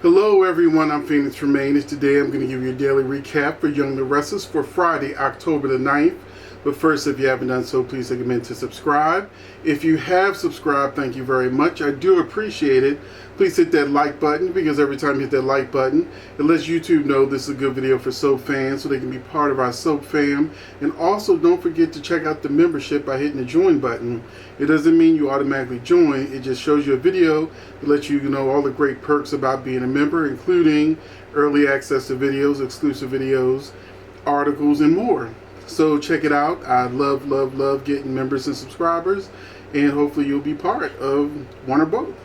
Hello everyone, I'm phoenixtremayne, and today I'm going to give you a daily recap for Young the Restless for Friday, October the 9th. But first, if you haven't done so, please take a minute to subscribe. If you have subscribed, thank you very much. I do appreciate it. Please hit that like button, because every time you hit that like button, it lets YouTube know this is a good video for soap fans so they can be part of our soap fam. And also, don't forget to check out the membership by hitting the join button. It doesn't mean you automatically join. It just shows you a video to let you know all the great perks about being a member, including early access to videos, exclusive videos, articles, and more. So check it out. I love getting members and subscribers, and hopefully you'll be part of one or both.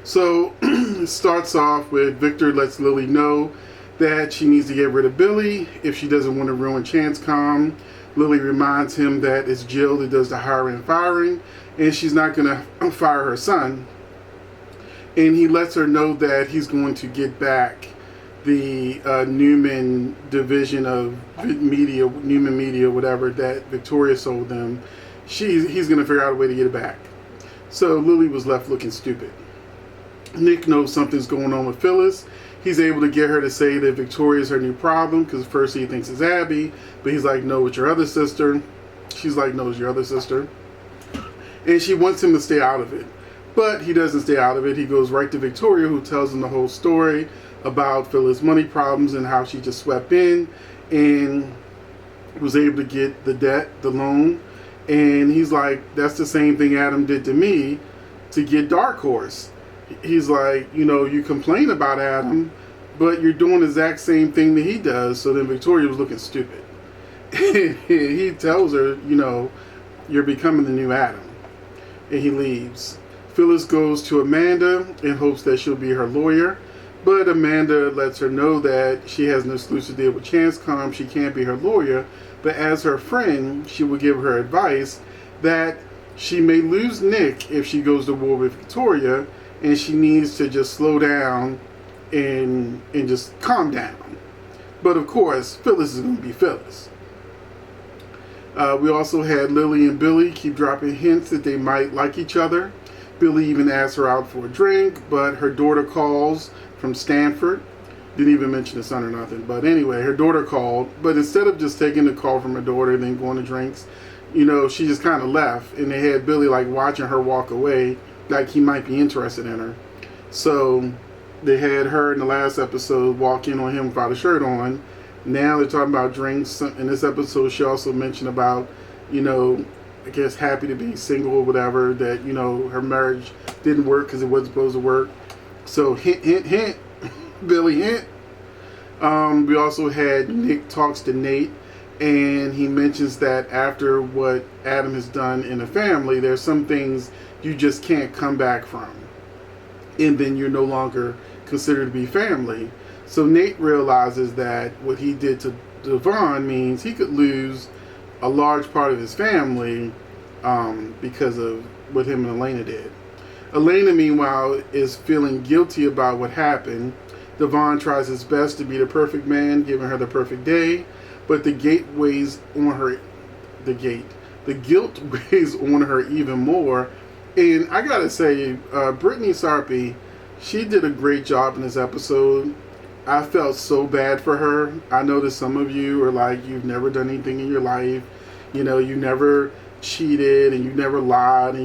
So it starts off with Victor lets Lily know that she needs to get rid of Billy if she doesn't want to ruin ChansCom. Lily reminds him that it's Jill that does the hiring and firing, and she's not going to fire her son. And he lets her know that he's going to get back the Newman division of media, Newman Media, whatever, that Victoria sold them. He's going to figure out a way to get it back. So Lily was left looking stupid. Nick knows something's going on with Phyllis. He's able to get her to say that Victoria's her new problem, because first he thinks it's Abby, but he's like, no, it's your other sister. She's like, no, it's your other sister. And she wants him to stay out of it. But he doesn't stay out of it. He goes right to Victoria, who tells him the whole story about Phyllis' money problems and how she just swept in and was able to get the debt, the loan. And he's like, that's the same thing Adam did to me to get Dark Horse. He's like, you know, you complain about Adam, but you're doing the exact same thing that he does. So then Victoria was looking stupid. He tells her, you know, you're becoming the new Adam. And he leaves. Phyllis goes to Amanda in hopes that she'll be her lawyer. But Amanda lets her know that she has an exclusive deal with ChansCom. She can't be her lawyer. But as her friend, she will give her advice that she may lose Nick if she goes to war with Victoria. And she needs to just slow down and just calm down. But of course, Phyllis is going to be Phyllis. We also had Lily and Billy keep dropping hints that they might like each other. Billy even asked her out for a drink, but her daughter calls from Stanford. Didn't even mention the son or nothing. But anyway, her daughter called. But instead of just taking the call from her daughter and then going to drinks, you know, she just kind of left. And they had Billy like watching her walk away, like he might be interested in her. So they had her in the last episode walk in on him without a shirt on. Now they're talking about drinks. In this episode, she also mentioned about, you know, I guess happy to be single or whatever, that, you know, her marriage didn't work because it wasn't supposed to work. So hint, hint, hint, Billy, hint. We also had Nick talks to Nate, and he mentions that after what Adam has done in the family, there's some things you just can't come back from. And then you're no longer considered to be family. So Nate realizes that what he did to Devon means he could lose a large part of his family because of what him and Elena did. Elena, meanwhile, is feeling guilty about what happened. Devon tries his best to be the perfect man, giving her the perfect day, but the guilt weighs on her even more. And I gotta say, Brittany Sarpy, she did a great job in this episode. I felt so bad for her. I know that some of you are like, you've never done anything in your life. You know, you never cheated and you never lied and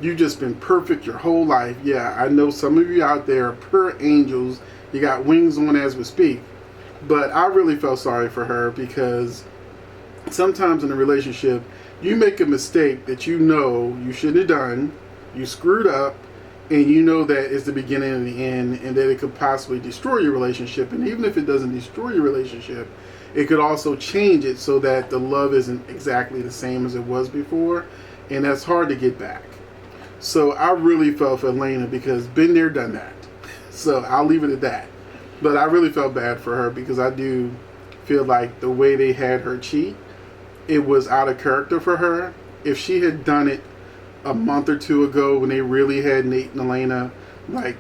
you've just been perfect your whole life. Yeah, I know some of you out there are pure angels. You got wings on as we speak. But I really felt sorry for her, because sometimes in a relationship, you make a mistake that you know you shouldn't have done. You screwed up. And you know that it's the beginning and the end, and that it could possibly destroy your relationship. And even if it doesn't destroy your relationship, it could also change it so that the love isn't exactly the same as it was before. And that's hard to get back. So I really felt for Elena, because been there, done that. So I'll leave it at that. But I really felt bad for her, because I do feel like the way they had her cheat, it was out of character for her. If she had done it a month or two ago, when they really had Nate and Elena like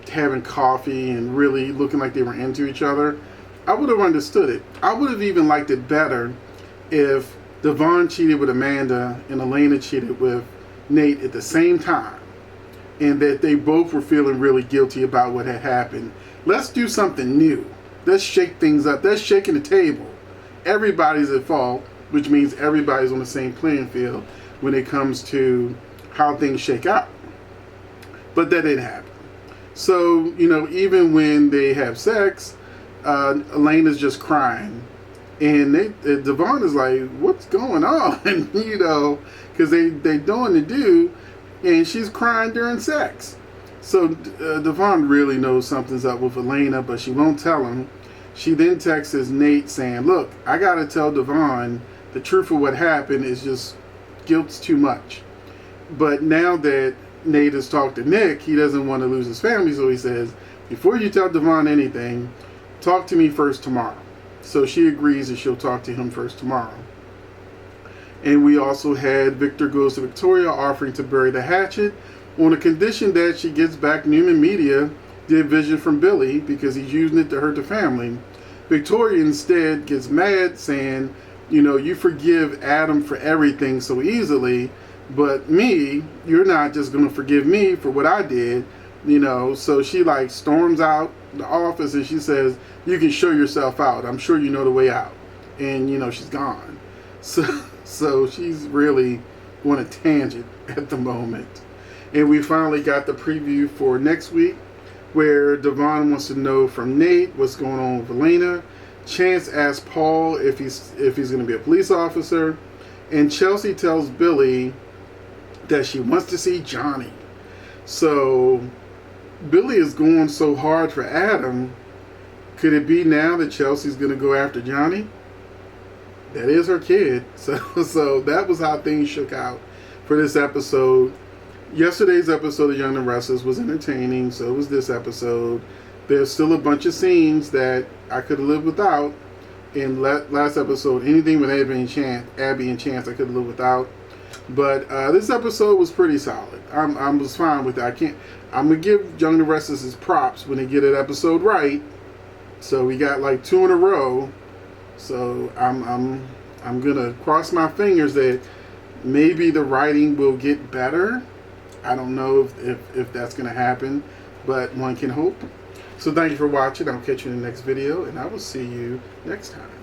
having coffee and really looking like they were into each other, I would have understood it. I would have even liked it better if Devon cheated with Amanda and Elena cheated with Nate at the same time. and that they both were feeling really guilty about what had happened. Let's do something new. Let's shake things up. Let's shaking the table. Everybody's at fault, which means everybody's on the same playing field when it comes to how things shake out. But that didn't happen. So, even when they have sex, Elena's just crying. And Devon is like, what's going on? Because they doing the do, and she's crying during sex. So Devon really knows something's up with Elena, but she won't tell him. She then texts Nate saying, look, I got to tell Devon the truth of what happened is just guilt's too much. But now that Nate has talked to Nick, he doesn't want to lose his family, so he says, before you tell Devon anything, talk to me first tomorrow. So she agrees that she'll talk to him first tomorrow. And we also had Victor goes to Victoria offering to bury the hatchet on the condition that she gets back Newman Media, the vision from Billy, because he's using it to hurt the family. Victoria instead gets mad saying, you forgive Adam for everything so easily, but me, you're not just going to forgive me for what I did. So she storms out the office and she says, you can show yourself out. I'm sure you know the way out. And, she's gone. So she's really on a tangent at the moment. And we finally got the preview for next week where Devon wants to know from Nate what's going on with Elena. Chance asks Paul if he's going to be a police officer. And Chelsea tells Billy that she wants to see Johnny. So Billy is going so hard for Adam. Could it be now that Chelsea's going to go after Johnny? That is her kid. So that was how things shook out for this episode. Yesterday's episode of Young and Restless was entertaining. So was this episode. There's still a bunch of scenes that I could have lived without. In last episode, anything with Abby and Chance I could have lived without. But this episode was pretty solid. I was fine with it. I'm gonna give Young and Restless his props when they get an episode right. So we got 2 in a row. So I'm gonna cross my fingers that maybe the writing will get better. I don't know if that's gonna happen, but one can hope. So thank you for watching. I'll catch you in the next video, and I will see you next time.